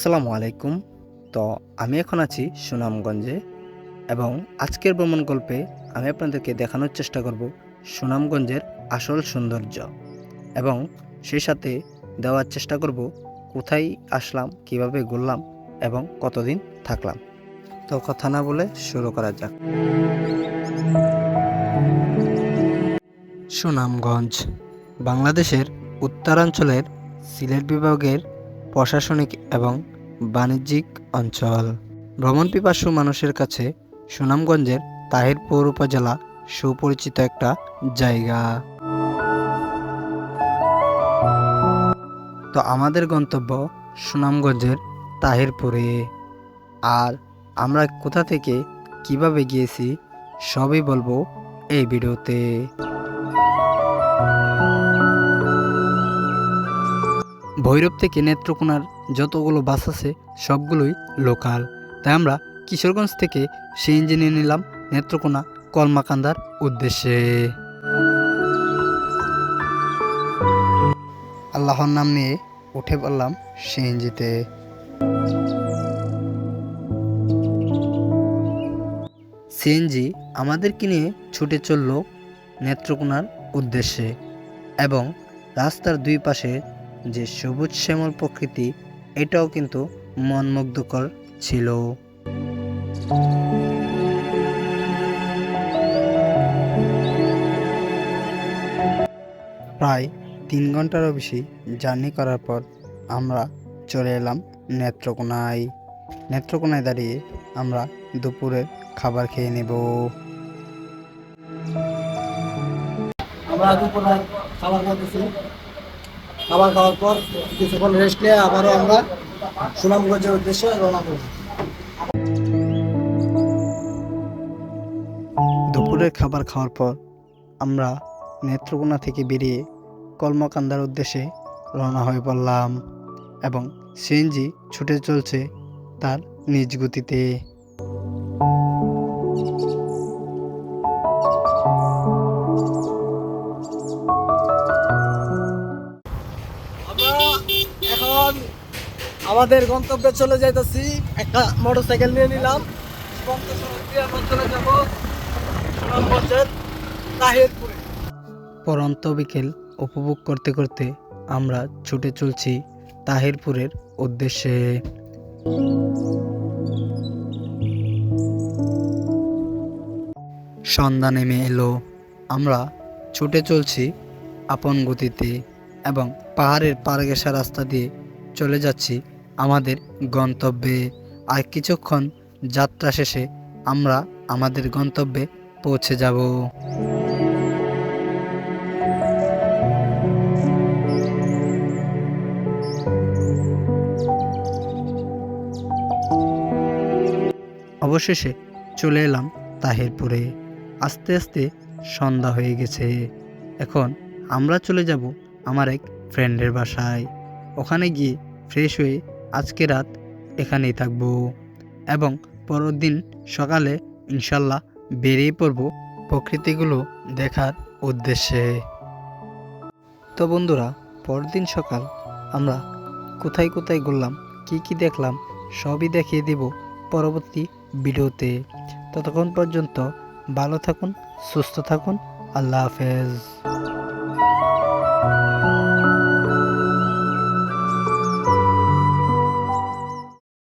আসসালামু আলাইকুম। তো আমি এখন আছি সুনামগঞ্জে এবং আজকের ভ্রমণ গল্পে আমি আপনাদেরকে দেখানোর চেষ্টা করব সুনামগঞ্জের আসল সৌন্দর্য এবং সেই সাথে দেওয়ার চেষ্টা করব কোথায় আসলাম, কিভাবে ঘুরলাম এবং কতদিন থাকলাম। তো কথা না বলে শুরু করা যাক। সুনামগঞ্জ বাংলাদেশের উত্তরাঞ্চলের সিলেট বিভাগের প্রশাসনিক এবং বাণিজ্যিক অঞ্চল। ভ্রমণ পিপাসু মানুষের কাছে সুনামগঞ্জের তাহিরপুর উপজেলা সুপরিচিত একটা জায়গা। তো আমাদের গন্তব্য সুনামগঞ্জের তাহিরপুরে। আর আমরা কোথা থেকে কিভাবে গিয়েছি সবই বলবো এই ভিডিওতে। ভৈরব থেকে নেত্রকোনার যতগুলো বাস আছে সবগুলোই লোকাল, তাই আমরা কিশোরগঞ্জ থেকে সিএনজি নিয়ে নিলাম নেত্রকোনা কলমাকান্দার উদ্দেশ্যে। আল্লাহর নাম নিয়ে উঠে পড়লাম সিএনজিতে। সিএনজি আমাদেরকে নিয়ে ছুটে চলল নেত্রকোনার উদ্দেশ্যে এবং রাস্তার দুই পাশে যে সবুজ শ্যামল প্রকৃতি, এটাও কিন্তু মনমুগ্ধকর ছিল। প্রায় 3 ঘন্টারও বেশি জার্নি করার পর আমরা চলে এলাম নেত্রকোনায়। নেত্রকোনায় দাঁড়িয়ে আমরা দুপুরের খাবার খেয়ে নেব। আমরা দুপুরে খাবার খাইতেছি। খাবার খাওয়ার পর কিছুক্ষণ রেস্ট নিয়ে আবারও আমরা সুনামগঞ্জের উদ্দেশ্যে রওনা করব। দুপুরের খাবার খাওয়ার পর আমরা নেত্রকোনা থেকে বেরিয়ে কলমাকান্দার উদ্দেশ্যে রওনা হয়ে পড়লাম এবং সিএনজি ছুটে চলছে তার নিজ গতিতে। আমরা এখন আমাদের গন্তব্যে চলে যাইতেছি। একটা মোটরসাইকেল নিয়ে নিলাম এবং আমরা চলে যাব সুনামগঞ্জের তাহিরপুরে। পরন্ত বিকেল উপভোগ করতে করতে আমরা ছুটে চলছি তাহিরপুরের উদ্দেশ্যে। সন্ধ্যা নেমে এলো, আমরা ছুটে চলছি আপন গতিতে এবং পাহাড়ের পাড় ঘেঁষা রাস্তা দিয়ে চলে যাচ্ছি আমাদের গন্তব্যে। আর কিছুক্ষণ যাত্রা শেষে আমরা আমাদের গন্তব্যে পৌঁছে যাব। অবশেষে চলে এলাম তাহিরপুরে। আস্তে আস্তে সন্ধ্যা হয়ে গেছে। এখন আমরা চলে যাব আমার এক ফ্রেন্ডের বাসায়। ওখানে গিয়ে ফ্রেশ হয়ে আজকে রাত এখানেই থাকবো এবং পরের দিন সকালে ইনশাল্লাহ বেরিয়ে পড়ব প্রকৃতিগুলো দেখার উদ্দেশ্যে। তো বন্ধুরা, পরের দিন সকাল আমরা কোথায় কোথায় ঘুরলাম, কি কি দেখলাম সবই দেখিয়ে দেব পরবর্তী ভিডিওতে। ততক্ষণ পর্যন্ত ভালো থাকুন, সুস্থ থাকুন। আল্লাহ হাফেজ।